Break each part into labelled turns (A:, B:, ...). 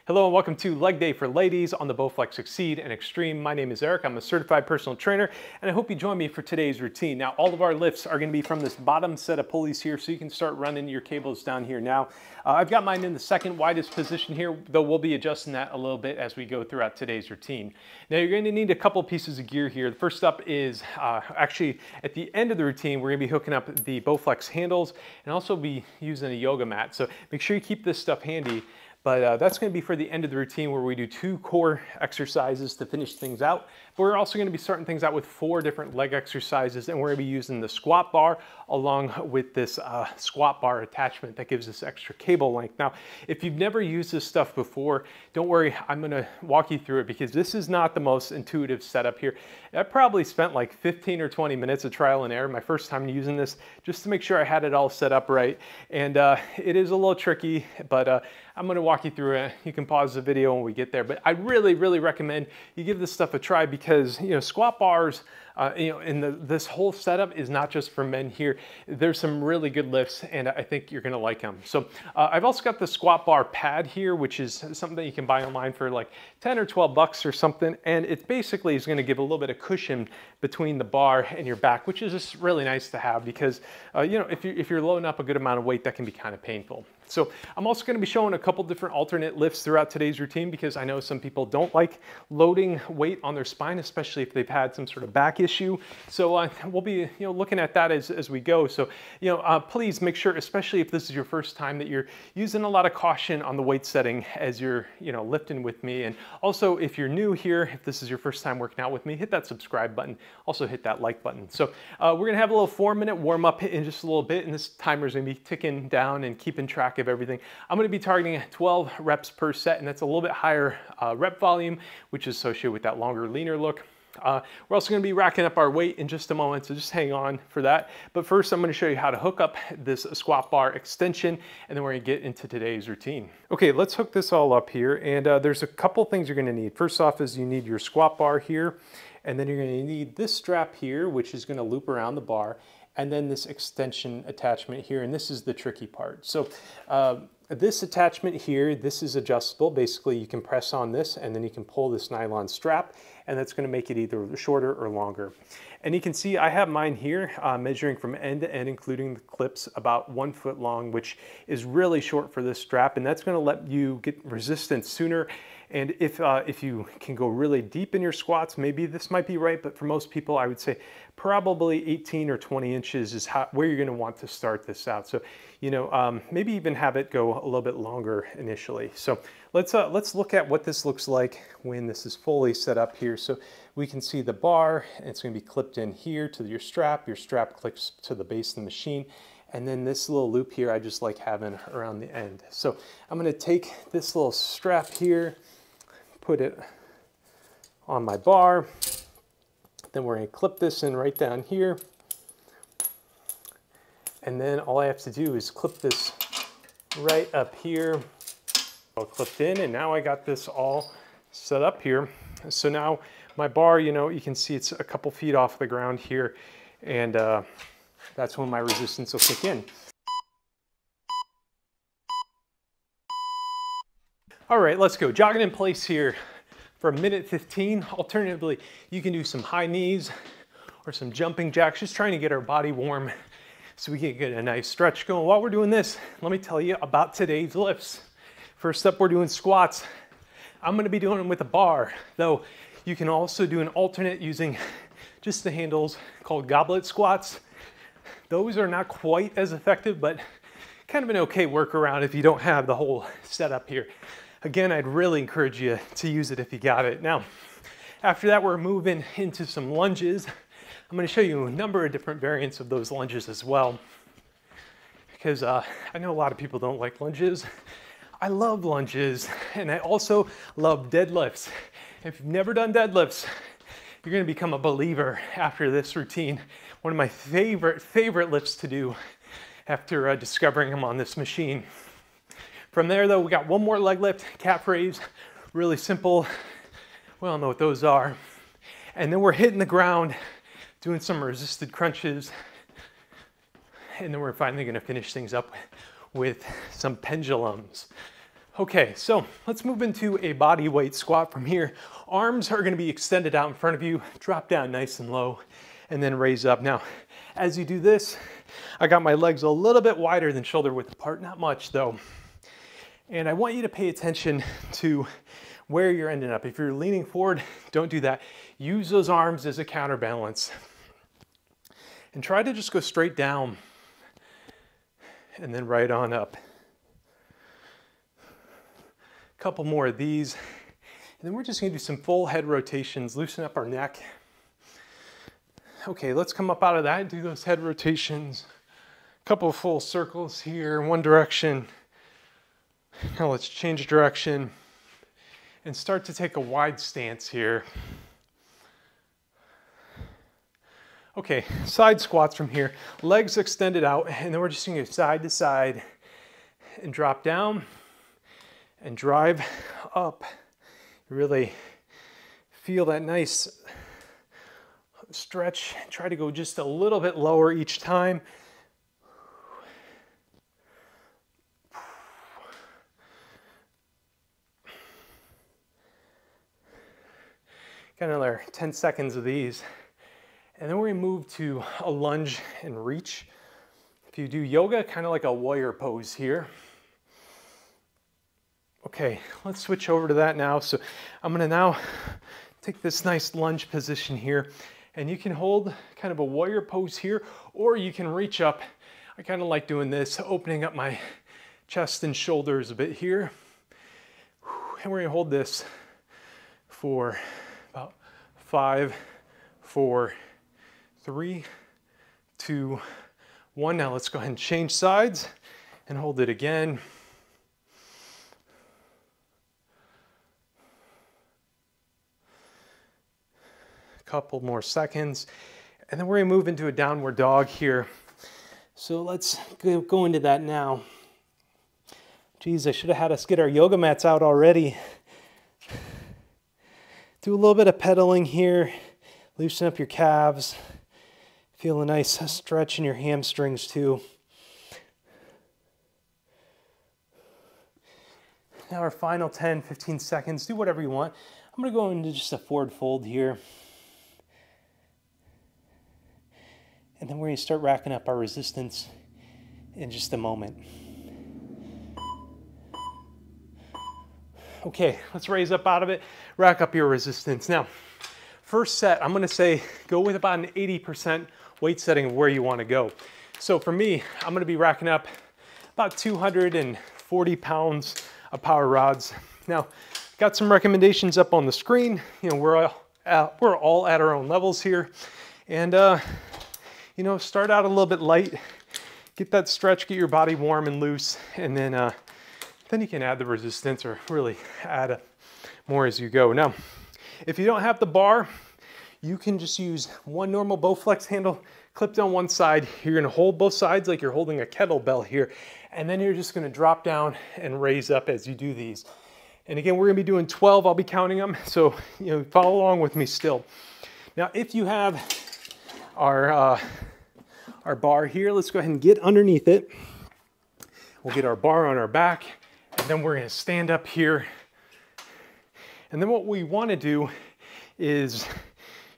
A: Hello and welcome to Leg Day for Ladies on the Bowflex XCEED and XTREME. My name is Eric, I'm a certified personal trainer, and I hope you join me for today's routine. Now, all of our lifts are gonna be from this bottom set of pulleys here, so you can start running your cables down here now. I've got mine in the second widest position here, though we'll be adjusting that a little bit as we go throughout today's routine. Now, you're gonna need a couple pieces of gear here. The first up is actually at the end of the routine, we're gonna be hooking up the Bowflex handles and also be using a yoga mat. So make sure you keep this stuff handy. But that's going to be for the end of the routine where we do 2 core exercises to finish things out. But we're also going to be starting things out with 4 different leg exercises, and we're going to be using the squat bar along with this squat bar attachment that gives us extra cable length. Now, if you've never used this stuff before, don't worry, I'm going to walk you through it because this is not the most intuitive setup here. I probably spent like 15 or 20 minutes of trial and error my first time using this just to make sure I had it all set up right. And it is a little tricky, but I'm going to walk you through it. You can pause the video when we get there, but I really recommend you give this stuff a try because, you know, squat bars, and this whole setup is not just for men here. There's some really good lifts, and I think you're gonna like them. So I've also got the squat bar pad here, which is something that you can buy online for like 10 or 12 bucks or something, and it basically is gonna give a little bit of cushion between the bar and your back, which is just really nice to have because, you know, if you're loading up a good amount of weight, that can be kind of painful. So I'm also going to be showing a couple different alternate lifts throughout today's routine because I know some people don't like loading weight on their spine, especially if they've had some sort of back issue. So we'll be looking at that as we go. So please make sure, especially if this is your first time, that you're using a lot of caution on the weight setting as you're lifting with me. And also, if you're new here, if this is your first time working out with me, hit that subscribe button. Also hit that like button. So we're gonna have a little 4-minute warm up in just a little bit, and this timer is gonna be ticking down and keeping track of everything. I'm going to be targeting 12 reps per set, and that's a little bit higher rep volume, which is associated with that longer, leaner look. We're also going to be racking up our weight in just a moment, so just hang on for that. But first, I'm going to show you how to hook up this squat bar extension, and then we're going to get into today's routine. Okay, let's hook this all up here, and there's a couple things you're going to need. First off is you need your squat bar here, and then you're going to need this strap here, which is going to loop around the bar, and then this extension attachment here, and this is the tricky part. So this attachment here, this is adjustable. Basically, you can press on this, and then you can pull this nylon strap, and that's gonna make it either shorter or longer. And you can see I have mine here measuring from end to end, including the clips, about 1 foot long, which is really short for this strap, and that's gonna let you get resistance sooner. And if you can go really deep in your squats, maybe this might be right, but for most people, I would say probably 18 or 20 inches is where you're gonna want to start this out. So, maybe even have it go a little bit longer initially. So let's look at what this looks like when this is fully set up here. So we can see the bar, and it's gonna be clipped in here to your strap. Your strap clicks to the base of the machine. And then this little loop here, I just like having around the end. So I'm gonna take this little strap here, put it on my bar. Then we're gonna clip this in right down here. And then all I have to do is clip this right up here. All clipped in, and now I got this all set up here. So now my bar, you can see it's a couple feet off the ground here, and that's when my resistance will kick in. All right, let's go. Jogging in place here for 1:15. Alternatively, you can do some high knees or some jumping jacks, just trying to get our body warm so we can get a nice stretch going. While we're doing this, let me tell you about today's lifts. First up, we're doing squats. I'm gonna be doing them with a bar, though you can also do an alternate using just the handles called goblet squats. Those are not quite as effective, but kind of an okay workaround if you don't have the whole setup here. Again, I'd really encourage you to use it if you got it. Now, after that, we're moving into some lunges. I'm going to show you a number of different variants of those lunges as well, because I know a lot of people don't like lunges. I love lunges, and I also love deadlifts. If you've never done deadlifts, you're going to become a believer after this routine. One of my favorite lifts to do after discovering them on this machine. From there, though, we got one more leg lift, calf raise, really simple. We all know what those are. And then we're hitting the ground, doing some resisted crunches. And then we're finally gonna finish things up with some pendulums. Okay, so let's move into a body weight squat from here. Arms are gonna be extended out in front of you, drop down nice and low, and then raise up. Now, as you do this, I got my legs a little bit wider than shoulder width apart, not much though. And I want you to pay attention to where you're ending up. If you're leaning forward, don't do that. Use those arms as a counterbalance. And try to just go straight down and then right on up. Couple more of these, and then we're just gonna do some full head rotations, loosen up our neck. Okay, let's come up out of that and do those head rotations. Couple of full circles here in one direction. Now let's change direction and start to take a wide stance here. Okay, side squats from here, legs extended out, and then we're just gonna go side to side and drop down and drive up. Really feel that nice stretch. Try to go just a little bit lower each time. Got another 10 seconds of these. And then we're gonna move to a lunge and reach. If you do yoga, kind of like a warrior pose here. Okay, let's switch over to that now. So I'm gonna now take this nice lunge position here, and you can hold kind of a warrior pose here, or you can reach up. I kind of like doing this, opening up my chest and shoulders a bit here. And we're gonna hold this for about 5, 4, 3, 2, 1. Now let's go ahead and change sides and hold it again. Couple more seconds, and then we're gonna move into a downward dog here. So let's go into that now. Geez, I should have had us get our yoga mats out already. Do a little bit of pedaling here, loosen up your calves. Feel a nice stretch in your hamstrings too. Now our final 10, 15 seconds, do whatever you want. I'm gonna go into just a forward fold here. And then we're going to start racking up our resistance in just a moment. Okay, let's raise up out of it, rack up your resistance. Now, first set, I'm going to say go with about an 80% weight setting of where you want to go. So for me, I'm going to be racking up about 240 pounds of power rods. Now, got some recommendations up on the screen. You know, we're all at our own levels here. And you know, start out a little bit light, get that stretch, get your body warm and loose, and then you can add the resistance or really add more as you go. Now, if you don't have the bar, you can just use one normal Bowflex handle clipped on one side. You're gonna hold both sides like you're holding a kettlebell here, and then you're just gonna drop down and raise up as you do these. And again, we're gonna be doing 12, I'll be counting them, so you know, follow along with me still. Now, if you have our bar here, let's go ahead and get underneath it. We'll get our bar on our back, and then we're gonna stand up here. And then what we wanna do is,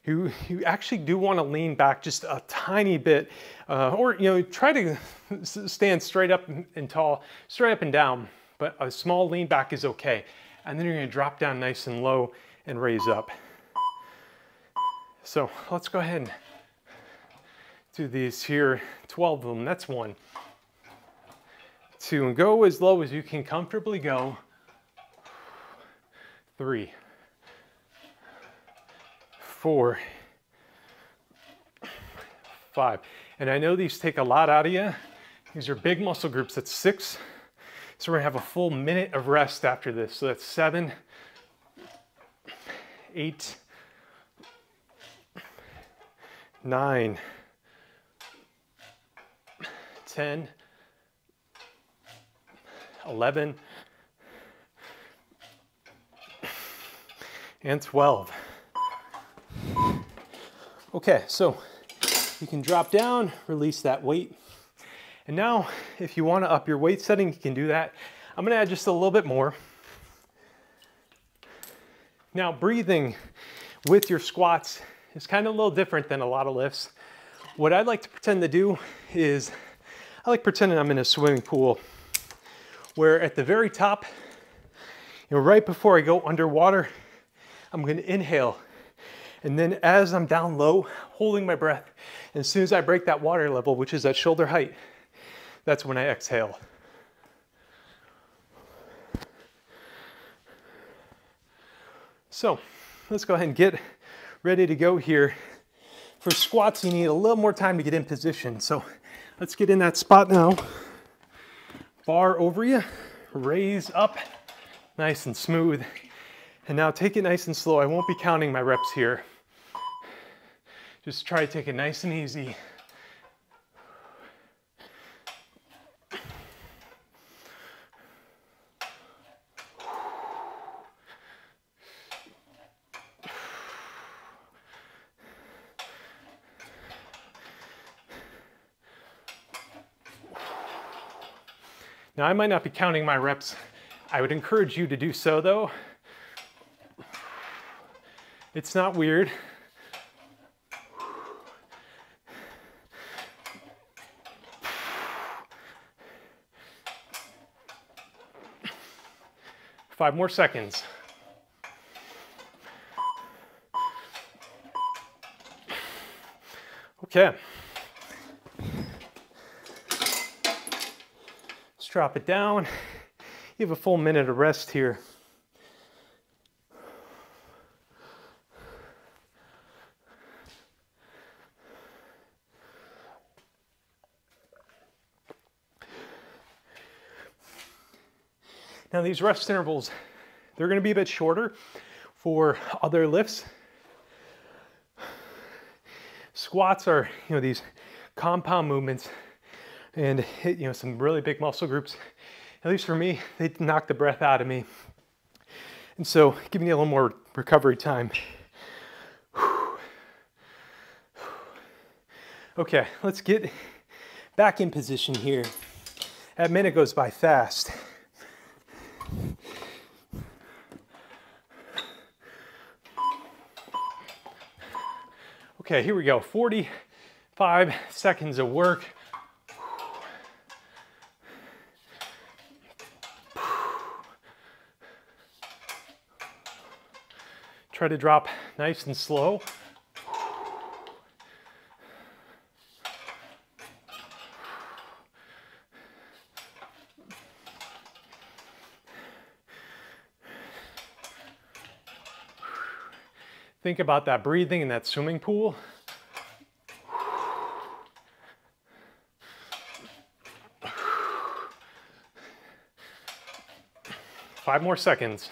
A: you actually do wanna lean back just a tiny bit, or you know, try to stand straight up and tall, straight up and down, but a small lean back is okay. And then you're gonna drop down nice and low and raise up. So let's go ahead and do these here, 12 of them, that's 1, 2, and go as low as you can comfortably go, 3, 4, 5. And I know these take a lot out of you. These are big muscle groups, that's 6. So we're gonna have a full minute of rest after this. So that's 7, 8, 9, 10, 11, and 12. Okay, so you can drop down, release that weight. And now, if you want to up your weight setting, you can do that. I'm gonna add just a little bit more. Now, breathing with your squats is kind of a little different than a lot of lifts. What I'd like to pretend to do is, I like pretending I'm in a swimming pool, where at the very top, right before I go underwater, I'm gonna inhale. And then as I'm down low, holding my breath, and as soon as I break that water level, which is at shoulder height, that's when I exhale. So let's go ahead and get ready to go here. For squats, you need a little more time to get in position. So let's get in that spot now. Bar over you, raise up, nice and smooth. And now take it nice and slow. I won't be counting my reps here. Just try to take it nice and easy. Now, I might not be counting my reps. I would encourage you to do so though. It's not weird. Five more seconds. Okay. Let's drop it down. You have a full minute of rest here. Now these rest intervals, they're going to be a bit shorter for other lifts. Squats are, these compound movements and hit, some really big muscle groups. At least for me, they knock the breath out of me. And so giving you a little more recovery time. Okay, let's get back in position here. That minute goes by fast. Okay, here we go. 45 seconds of work. Try to drop nice and slow. Think about that breathing in that swimming pool. Five more seconds.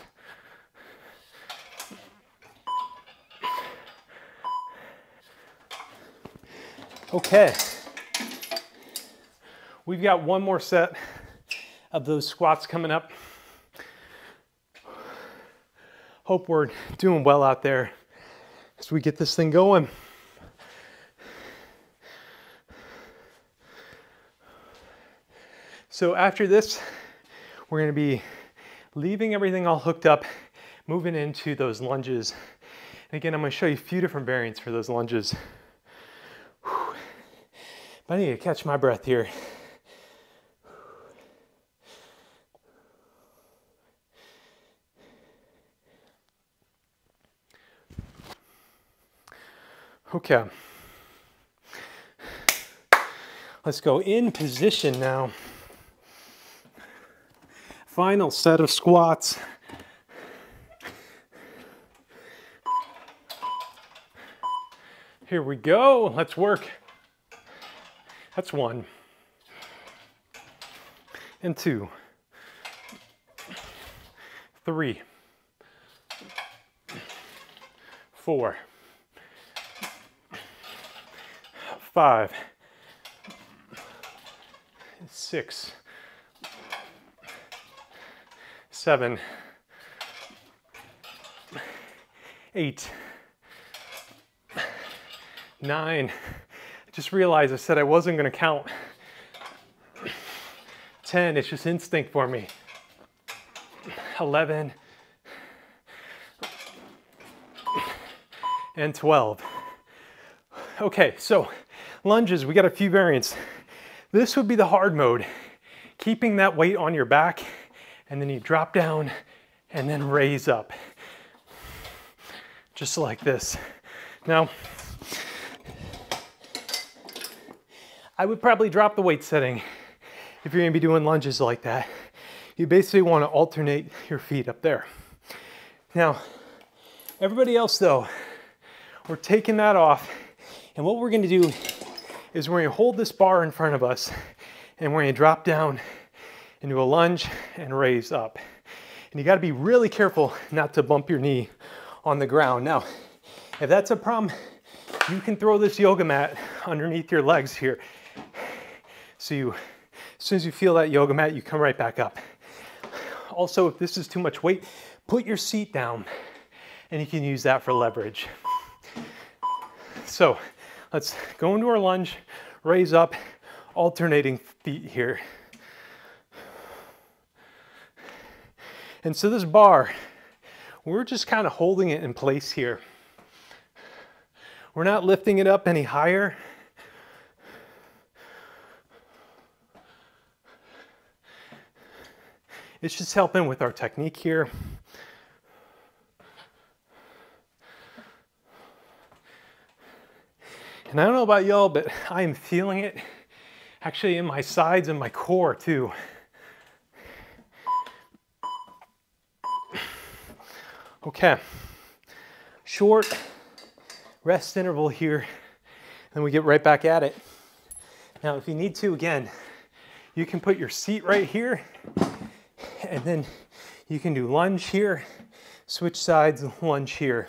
A: Okay. We've got one more set of those squats coming up. Hope we're doing well out there as we get this thing going. So after this, we're going to be leaving everything all hooked up, moving into those lunges. And again, I'm going to show you a few different variants for those lunges. Whew. But I need to catch my breath here. Okay, let's go in position now. Final set of squats. Here we go, let's work. That's 1 and 2, 3, 4, 5, 6, 7, 8, 9. I just realized I said I wasn't going to count. 10, it's just instinct for me. 11, and 12. Okay, so lunges, we got a few variants. This would be the hard mode, keeping that weight on your back, and then you drop down and then raise up. Just like this. Now, I would probably drop the weight setting if you're gonna be doing lunges like that. You basically wanna alternate your feet up there. Now, everybody else though, we're taking that off, and what we're gonna do is we're gonna hold this bar in front of us, and we're gonna drop down into a lunge and raise up. And you gotta be really careful not to bump your knee on the ground. Now, if that's a problem, you can throw this yoga mat underneath your legs here. So as soon as you feel that yoga mat, you come right back up. Also, if this is too much weight, put your seat down and you can use that for leverage. So let's go into our lunge, raise up, alternating feet here. And so this bar, we're just kind of holding it in place here. We're not lifting it up any higher. It's just helping with our technique here. And I don't know about y'all, but I am feeling it actually in my sides and my core too. Okay, short rest interval here, and we get right back at it. Now, if you need to, again, you can put your seat right here, and then you can do lunge here, switch sides, lunge here.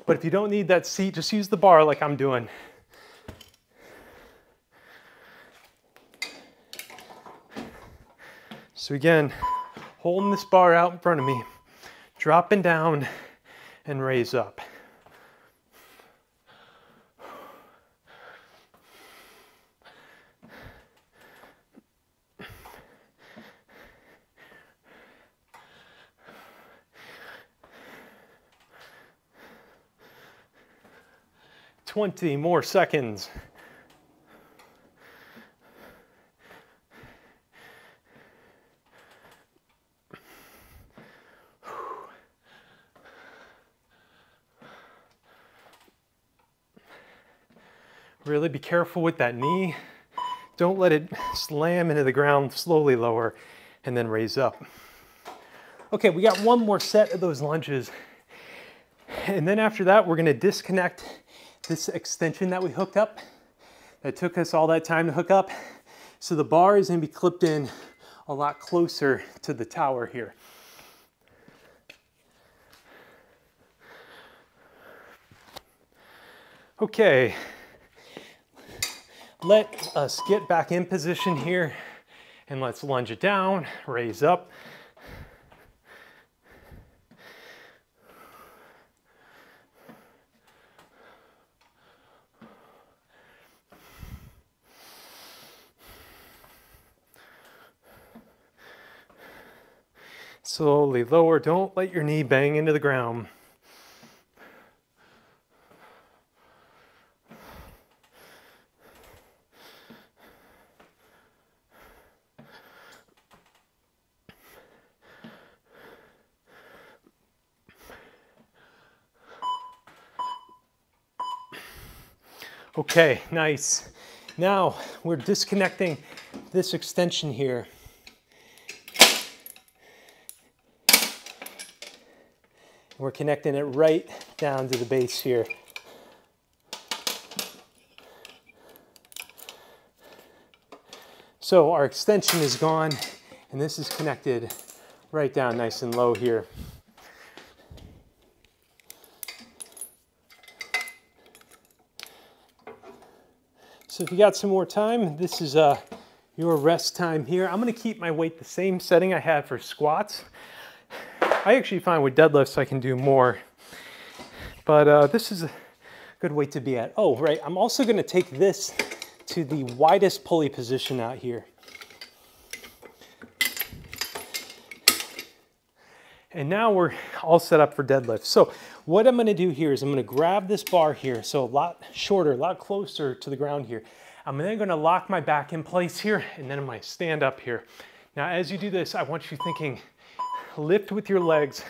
A: But if you don't need that seat, just use the bar like I'm doing. So again, holding this bar out in front of me, dropping down and raise up. Twenty more seconds. Really be careful with that knee. Don't let it slam into the ground. Slowly lower and then raise up. Okay, we got one more set of those lunges. And then after that, we're gonna disconnect this extension that we hooked up. That took us all that time to hook up. So the bar is gonna be clipped in a lot closer to the tower here. Okay. Let us get back in position here and let's lunge it down, raise up. Slowly lower, don't let your knee bang into the ground. Okay, nice. Now we're disconnecting this extension here. We're connecting it right down to the base here. So our extension is gone, and this is connected right down nice and low here. So if you got some more time, this is your rest time here. I'm gonna keep my weight the same setting I had for squats. I actually find with deadlifts I can do more, but this is a good weight to be at. Oh, right, I'm also gonna take this to the widest pulley position out here. And now we're all set up for deadlift. So what I'm gonna do here is I'm gonna grab this bar here, so a lot shorter, a lot closer to the ground here. I'm then gonna lock my back in place here, and then I'm gonna stand up here. Now, as you do this, I want you thinking, lift with your legs,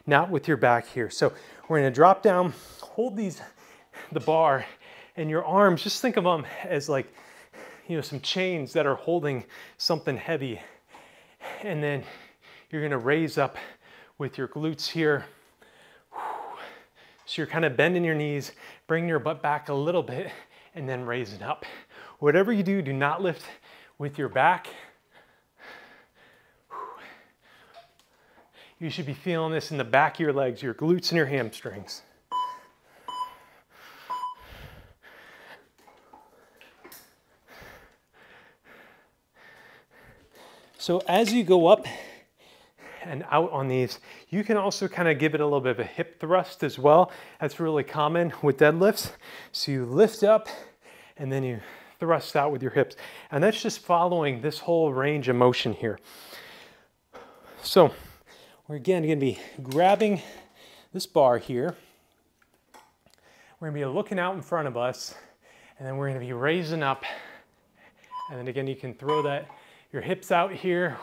A: not with your back here. So we're gonna drop down, hold the bar, and your arms, just think of them as like, you know, some chains that are holding something heavy. And then you're gonna raise up with your glutes here. So you're kind of bending your knees, bring your butt back a little bit, and then raising up. Whatever you do, do not lift with your back. You should be feeling this in the back of your legs, your glutes and your hamstrings. So as you go up and out on these, you can also kind of give it a little bit of a hip thrust as well. That's really common with deadlifts. So you lift up and then you thrust out with your hips. And that's just following this whole range of motion here. So we're again gonna be grabbing this bar here. We're gonna be looking out in front of us, and then we're gonna be raising up. And then again, you can throw your hips out here.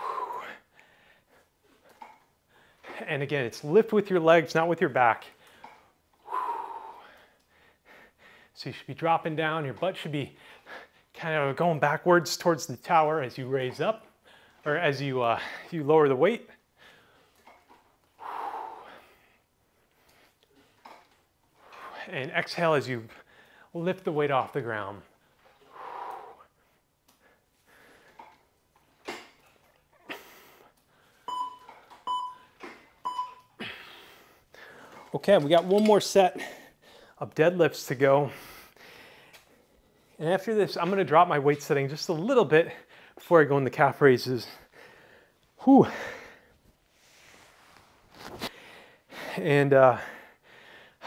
A: And again, it's lift with your legs, not with your back. So you should be dropping down. Your butt should be kind of going backwards towards the tower as you raise up, or as you lower the weight. And exhale as you lift the weight off the ground. Okay, we got one more set of deadlifts to go. And after this, I'm gonna drop my weight setting just a little bit before I go in the calf raises. Whew. And oh,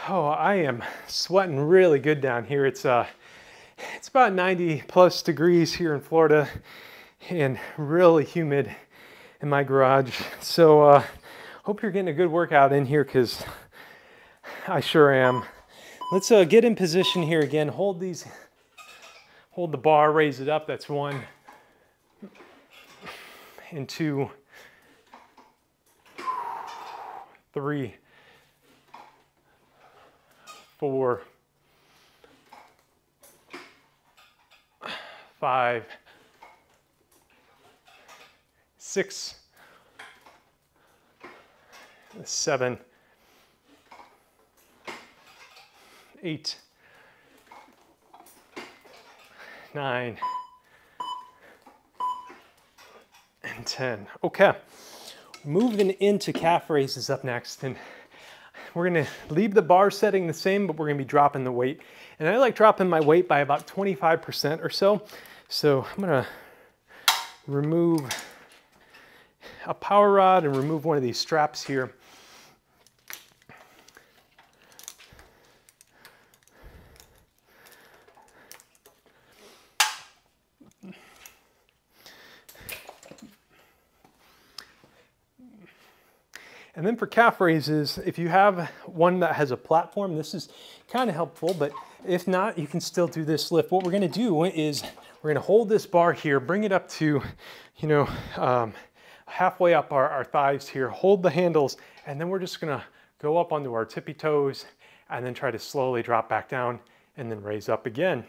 A: I am sweating really good down here. It's about 90 plus degrees here in Florida and really humid in my garage. So hope you're getting a good workout in here, because I sure am. Let's get in position here again. Hold the bar, raise it up. That's 1 and 2, 3, 4, 5, 6, 7, 8, 9, and 10. Okay, moving into calf raises up next, and we're gonna leave the bar setting the same, but we're gonna be dropping the weight. And I like dropping my weight by about 25% or so. So I'm gonna remove a power rod and remove one of these straps here. And then for calf raises, if you have one that has a platform, this is kind of helpful, but if not, you can still do this lift. What we're gonna do is we're gonna hold this bar here, bring it up to, you know, halfway up our thighs here, hold the handles, and then we're just gonna go up onto our tippy toes and then try to slowly drop back down and then raise up again.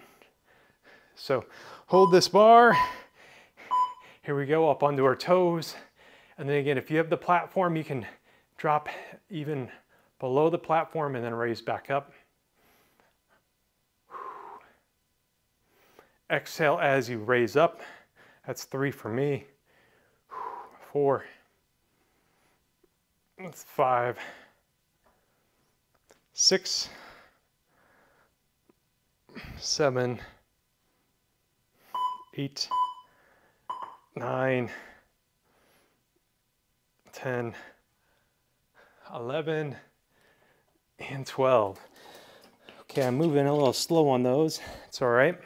A: So hold this bar, here we go, up onto our toes. And then again, if you have the platform, you can drop even below the platform and then raise back up. Exhale as you raise up. That's 3 for me. 4. That's 5. 6. 7. 8. 9. 10, 11, and 12. Okay, I'm moving a little slow on those. It's all right.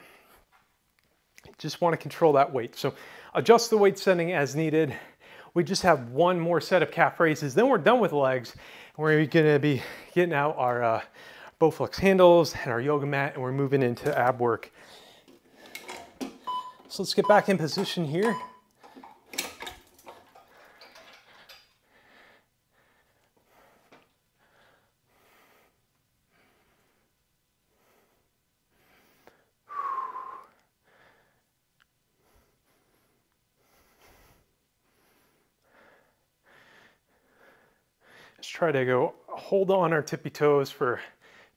A: Just want to control that weight. So adjust the weight setting as needed. We just have one more set of calf raises, then we're done with legs. We're gonna be getting out our Bowflex handles and our yoga mat, and we're moving into ab work. So let's get back in position here. Just try to hold on our tippy toes for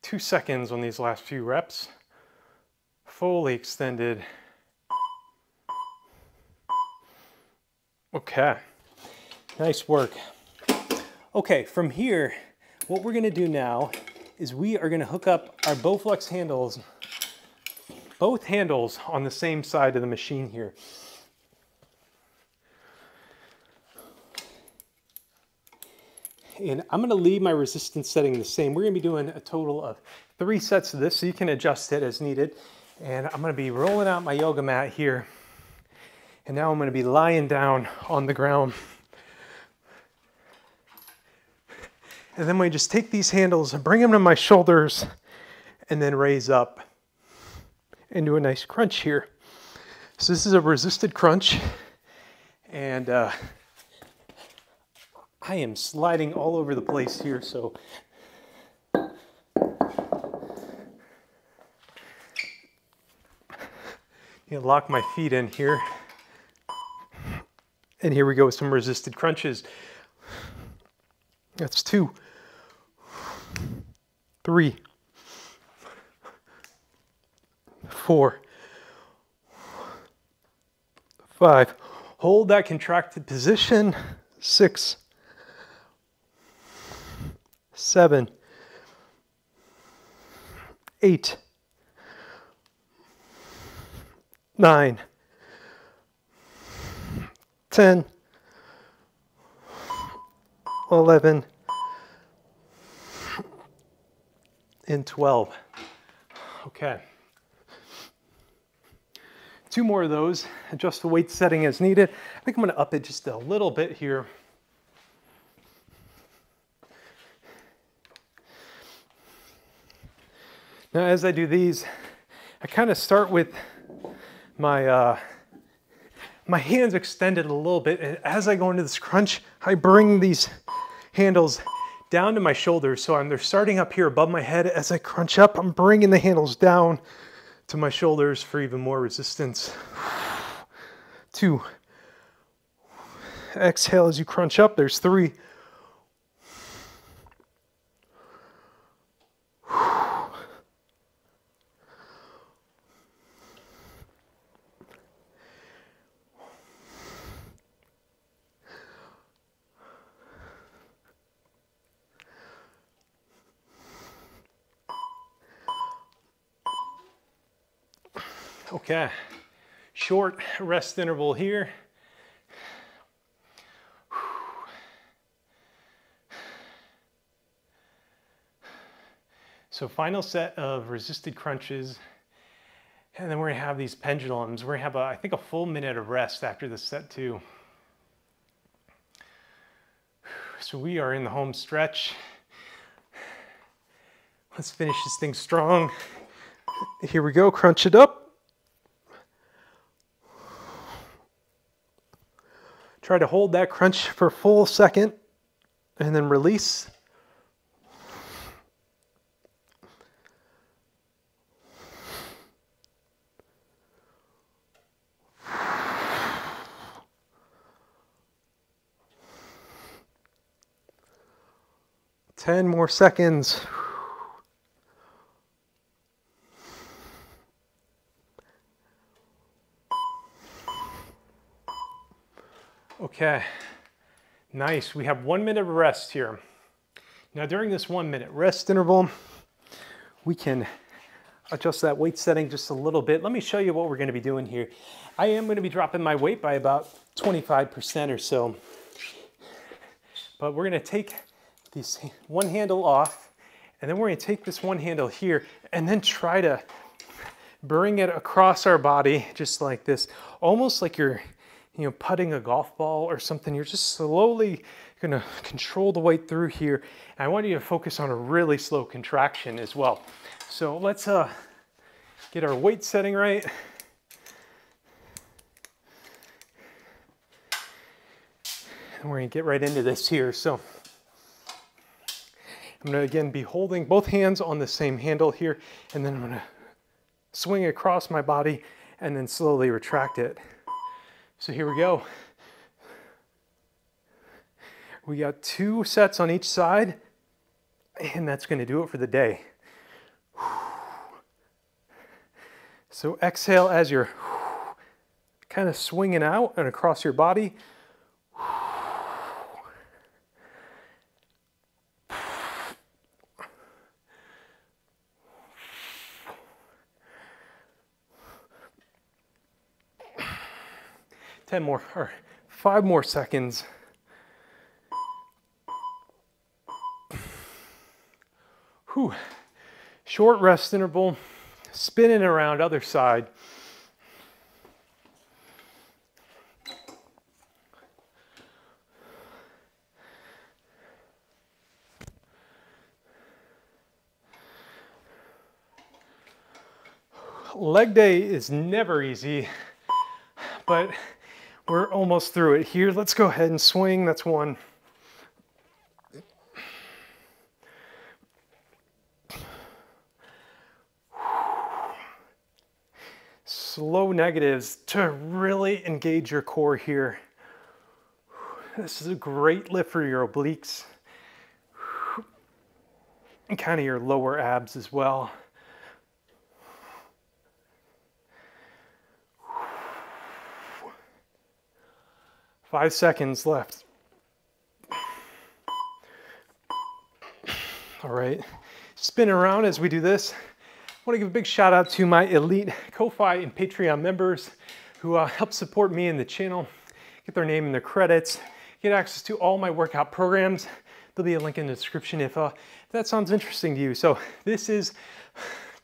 A: 2 seconds on these last few reps. Fully extended. Okay, nice work. Okay, from here, what we're gonna do now is we are gonna hook up our Bowflex handles, both handles on the same side of the machine here. And I'm gonna leave my resistance setting the same. We're gonna be doing a total of 3 sets of this, so you can adjust it as needed. And I'm gonna be rolling out my yoga mat here. And now I'm gonna be lying down on the ground. And then we just take these handles and bring them to my shoulders and then raise up and do a nice crunch here. So this is a resisted crunch. And I am sliding all over the place here, so lock my feet in here. And here we go with some resisted crunches. That's 2, 3, 4, 5. Hold that contracted position. 6, 7, 8, 9, 10, 11, and 12. Okay. 2 more of those. Adjust the weight setting as needed. I think I'm going to up it just a little bit here. Now, as I do these, I kind of start with my my hands extended a little bit, and as I go into this crunch, I bring these handles down to my shoulders. So they're starting up here above my head. As I crunch up, I'm bringing the handles down to my shoulders for even more resistance. 2. Exhale as you crunch up. There's 3. Okay, short rest interval here. So final set of resisted crunches, and then we're gonna have these pendulums. We're gonna have, I think, a full minute of rest after this set too. So we are in the home stretch. Let's finish this thing strong. Here we go, crunch it up. Try to hold that crunch for a full second and then release. Ten more seconds. Okay, nice. We have 1 minute of rest here. Now during this 1 minute rest interval, we can adjust that weight setting just a little bit. Let me show you what we're gonna be doing here. I am gonna be dropping my weight by about 25% or so. But we're gonna take this one handle off, and then we're gonna take this one handle here and then try to bring it across our body just like this, almost like you're you know, putting a golf ball or something. You're just slowly gonna control the weight through here. And I want you to focus on a really slow contraction as well. So let's get our weight setting right. And we're gonna get right into this here. So I'm gonna again be holding both hands on the same handle here, and then I'm gonna swing across my body and then slowly retract it. So here we go. We got 2 sets on each side, and that's gonna do it for the day. So exhale as you're kind of swinging out and across your body. Ten more, or 5 more seconds. Whew. Short rest interval, spinning around other side. Leg day is never easy, but we're almost through it here. Let's go ahead and swing. That's 1. Slow negatives to really engage your core here. This is a great lift for your obliques and kind of your lower abs as well. Five seconds left. All right, spin around as we do this. I want to give a big shout out to my elite Ko-Fi and Patreon members who help support me in the channel, get their name in the credits, get access to all my workout programs. There'll be a link in the description if that sounds interesting to you. So this is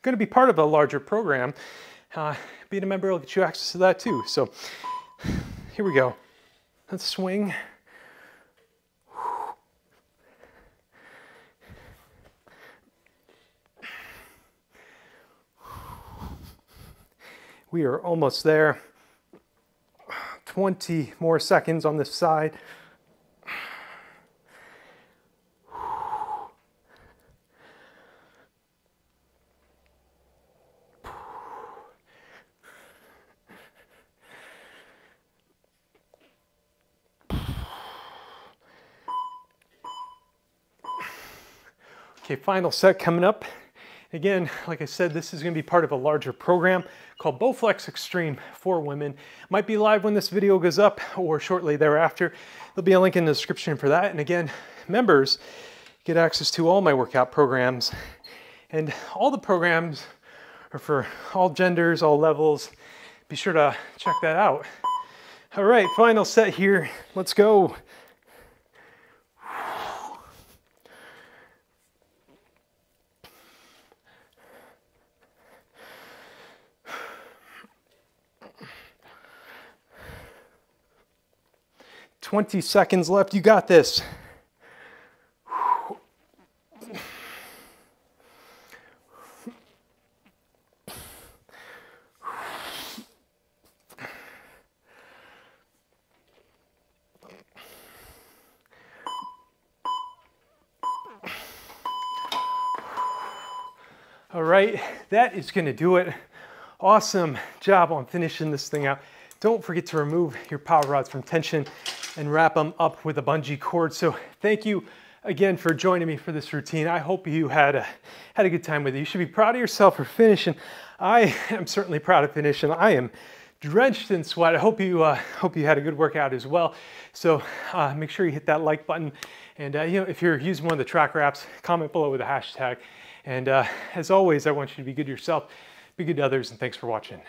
A: going to be part of a larger program. Being a member will get you access to that too. So here we go. Let's swing. We are almost there. 20 more seconds on this side. Okay, final set coming up. Again, like I said, this is going to be part of a larger program called Bowflex XTREME for women. Might be live when this video goes up or shortly thereafter. There'll be a link in the description for that. And again, members get access to all my workout programs. And all the programs are for all genders, all levels. Be sure to check that out. All right, final set here. Let's go. "20 seconds left. You got this." All right, that is going to do it. Awesome job on finishing this thing out. Don't forget to remove your power rods from tension and wrap them up with a bungee cord. So thank you again for joining me for this routine. I hope you had a good time with it. You should be proud of yourself for finishing. I am certainly proud of finishing. I am drenched in sweat. I hope you had a good workout as well. So make sure you hit that like button. And you know, if you're using one of the tracker apps, comment below with a hashtag. And as always, I want you to be good to yourself, be good to others, and thanks for watching.